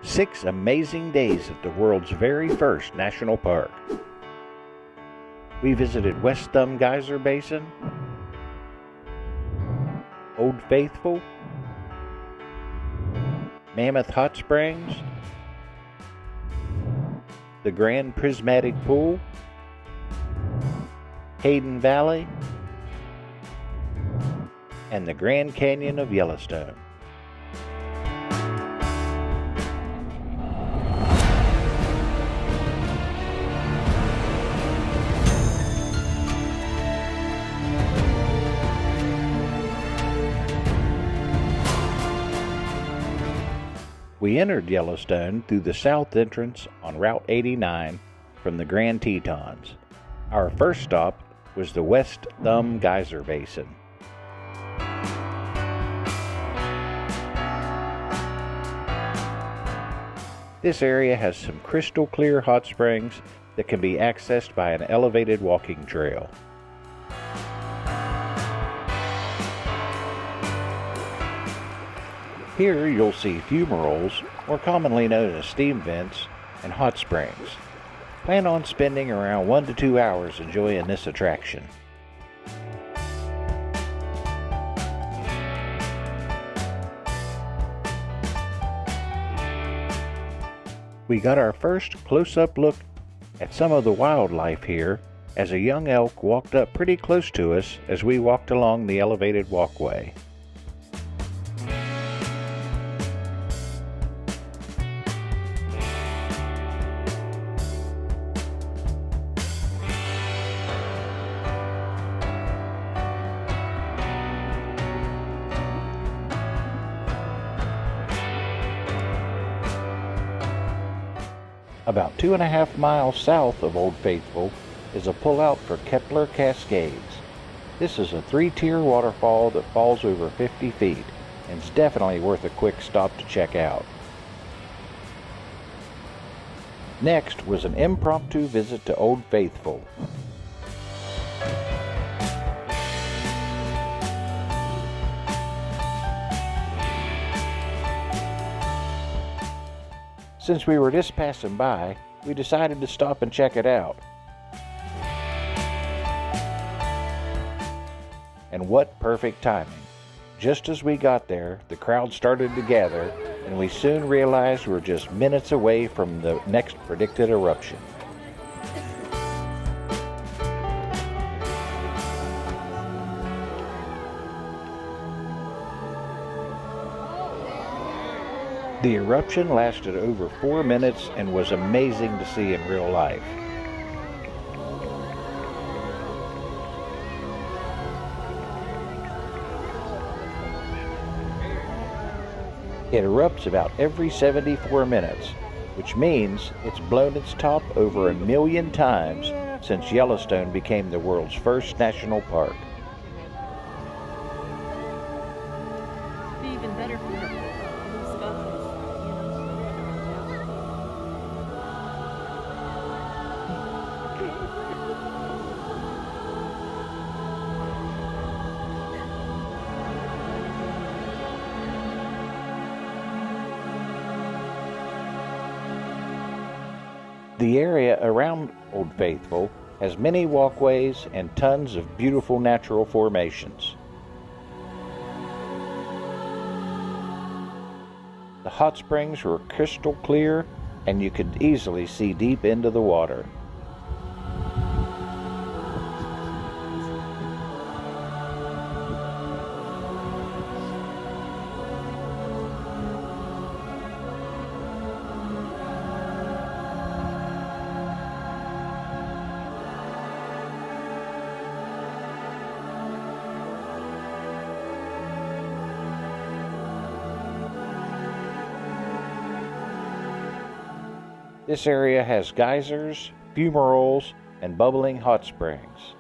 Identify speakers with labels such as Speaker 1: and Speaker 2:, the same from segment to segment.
Speaker 1: 6 amazing days at the world's very first national park. We visited West Thumb Geyser Basin, Old Faithful, Mammoth Hot Springs, the Grand Prismatic Pool, Hayden Valley, and the Grand Canyon of Yellowstone. We entered Yellowstone through the south entrance on Route 89 from the Grand Tetons. Our first stop was the West Thumb Geyser Basin. This area has some crystal clear hot springs that can be accessed by an elevated walking trail. Here you'll see fumaroles, more commonly known as steam vents, and hot springs. Plan on spending around 1 to 2 hours enjoying this attraction. We got our first close-up look at some of the wildlife here as a young elk walked up pretty close to us as we walked along the elevated walkway. About 2.5 miles south of Old Faithful is a pullout for Kepler Cascades. This is a 3-tier waterfall that falls over 50 feet and is definitely worth a quick stop to check out. Next was an impromptu visit to Old Faithful. Since we were just passing by, we decided to stop and check it out. And what perfect timing. Just as we got there, the crowd started to gather, and we soon realized we were just minutes away from the next predicted eruption. The eruption lasted over 4 minutes and was amazing to see in real life. It erupts about every 74 minutes, which means it's blown its top over 1 million times since Yellowstone became the world's first national park.
Speaker 2: Even better for the
Speaker 1: The area around Old Faithful has many walkways and tons of beautiful natural formations. The hot springs were crystal clear and you could easily see deep into the water. This area has geysers, fumaroles, and bubbling hot springs.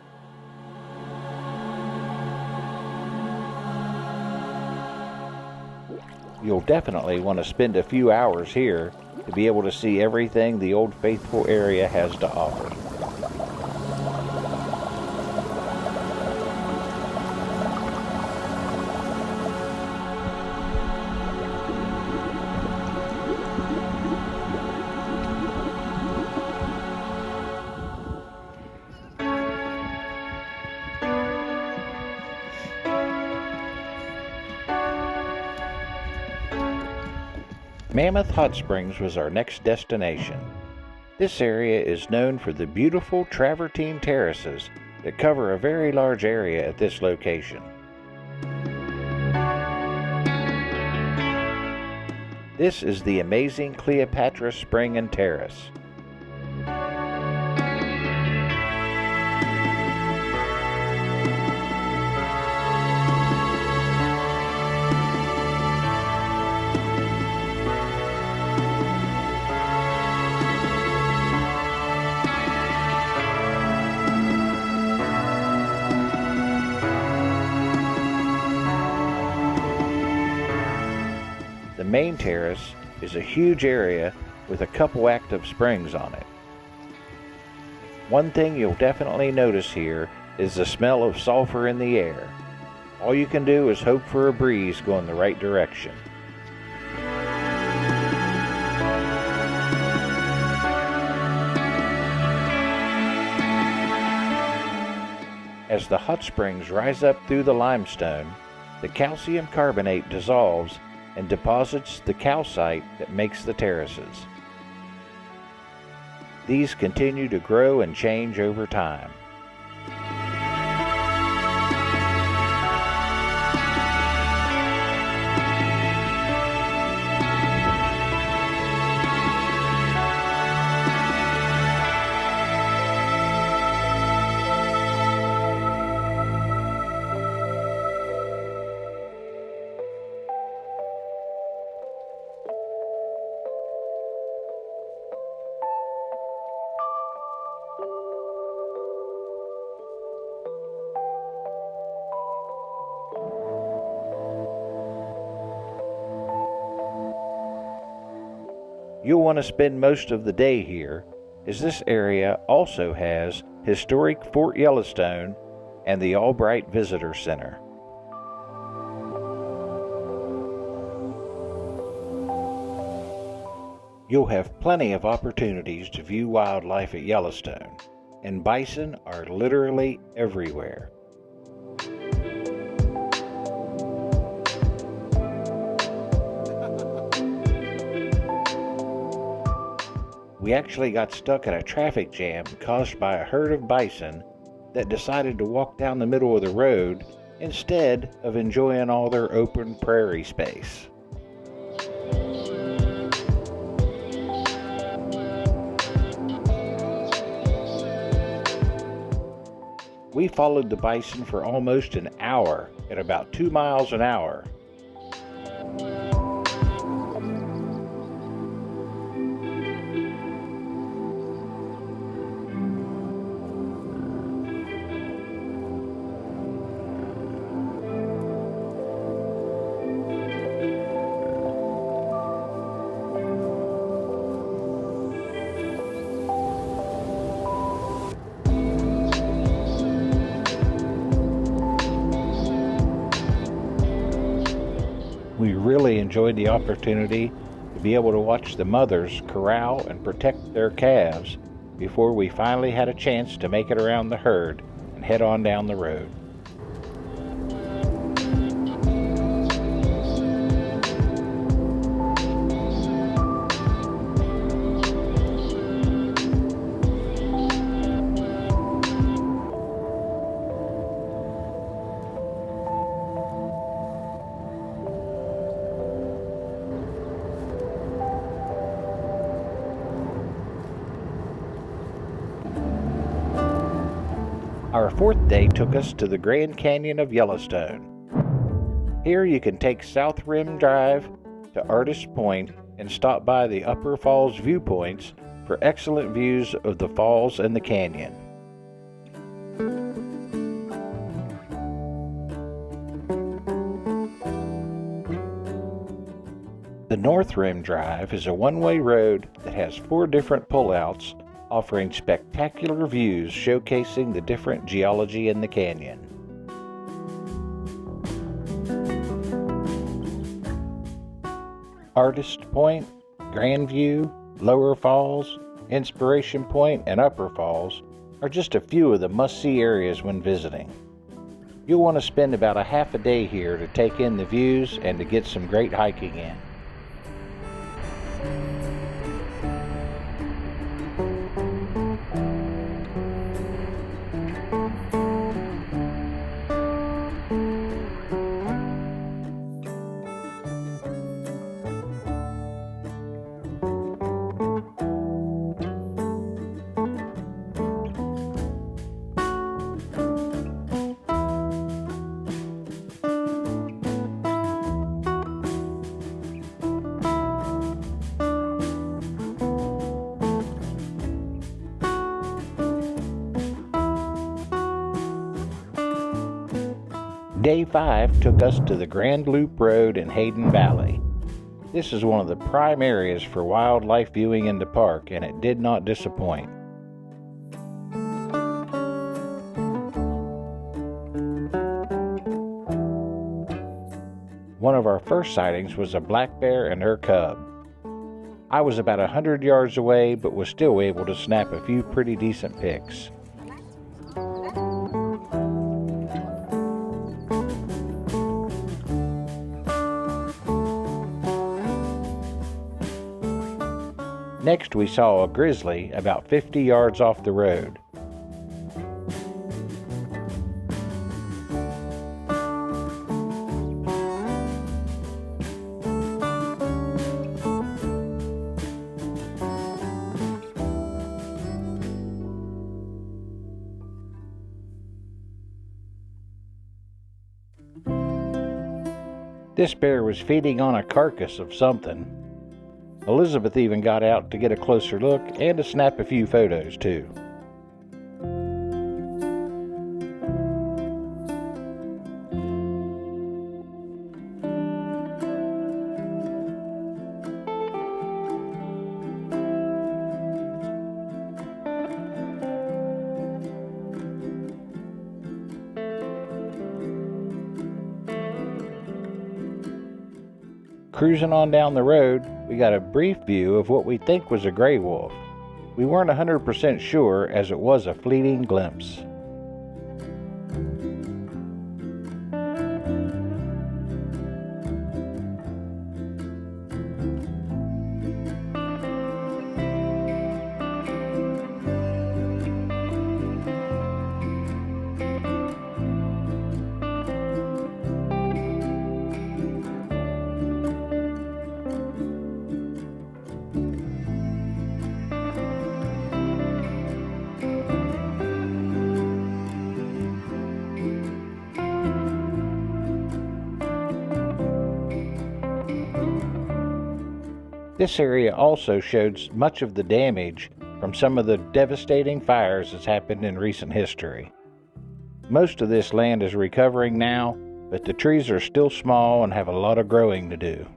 Speaker 1: You'll definitely want to spend a few hours here to be able to see everything the Old Faithful area has to offer. Mammoth Hot Springs was our next destination. This area is known for the beautiful travertine terraces that cover a very large area at this location. This is the amazing Cleopatra Spring and Terrace. The main terrace is a huge area with a couple active springs on it. One thing you'll definitely notice here is the smell of sulfur in the air. All you can do is hope for a breeze going the right direction. As the hot springs rise up through the limestone, the calcium carbonate dissolves and deposits the calcite that makes the terraces. These continue to grow and change over time. You'll want to spend most of the day here, as this area also has historic Fort Yellowstone and the Albright Visitor Center. You'll have plenty of opportunities to view wildlife at Yellowstone, and bison are literally everywhere. We actually got stuck in a traffic jam caused by a herd of bison that decided to walk down the middle of the road instead of enjoying all their open prairie space. We followed the bison for almost an hour at about 2 miles an hour. We really enjoyed the opportunity to be able to watch the mothers corral and protect their calves before we finally had a chance to make it around the herd and head on down the road. Our fourth day took us to the Grand Canyon of Yellowstone. Here you can take South Rim Drive to Artist Point and stop by the Upper Falls viewpoints for excellent views of the falls and the canyon. The North Rim Drive is a one-way road that has 4 different pullouts offering spectacular views showcasing the different geology in the canyon. Artist Point, Grand View, Lower Falls, Inspiration Point, and Upper Falls are just a few of the must-see areas when visiting. You'll want to spend about a half a day here to take in the views and to get some great hiking in. Day 5 took us to the Grand Loop Road in Hayden Valley. This is one of the prime areas for wildlife viewing in the park, and it did not disappoint. One of our first sightings was a black bear and her cub. I was about 100 yards away, but was still able to snap a few pretty decent pics. Next, we saw a grizzly about 50 yards off the road. This bear was feeding on a carcass of something. Elizabeth even got out to get a closer look and to snap a few photos too. Cruising on down the road, we got a brief view of what we think was a gray wolf. We weren't 100% sure, as it was a fleeting glimpse. This area also showed much of the damage from some of the devastating fires that's happened in recent history. Most of this land is recovering now, but the trees are still small and have a lot of growing to do.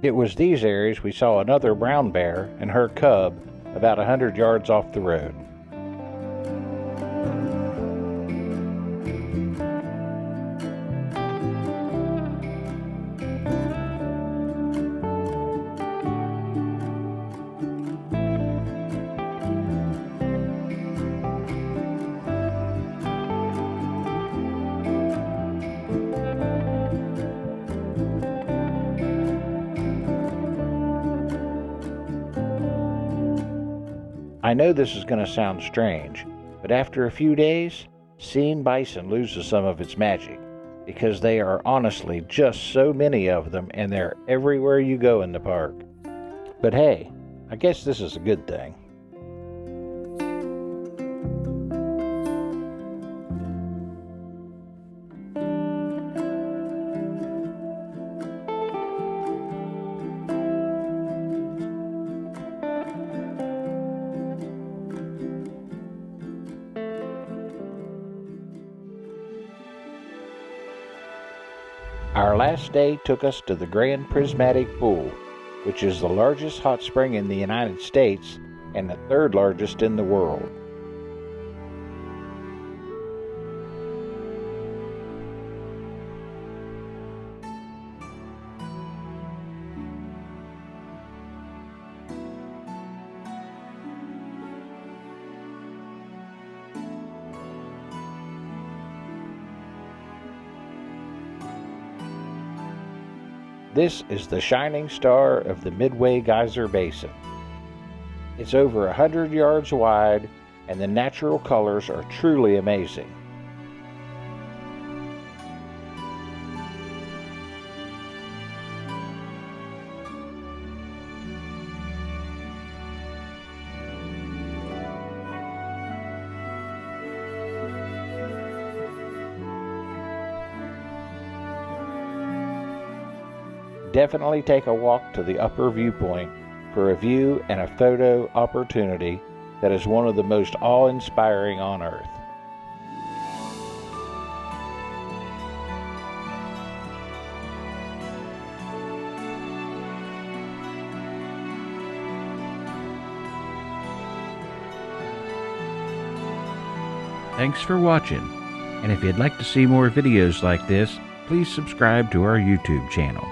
Speaker 1: It was these areas we saw another brown bear and her cub about 100 yards off the road. I know this is going to sound strange, but after a few days, seeing bison loses some of its magic, because they are honestly just so many of them and they're everywhere you go in the park. But hey, I guess this is a good thing. Our last day took us to the Grand Prismatic Pool, which is the largest hot spring in the United States and the third largest in the world. This is the shining star of the Midway Geyser Basin. It's over 100 yards wide, and the natural colors are truly amazing. Definitely take a walk to the upper viewpoint for a view and a photo opportunity that is one of the most awe-inspiring on earth. Thanks for watching, and if you'd like to see more videos like this, please subscribe to our YouTube channel.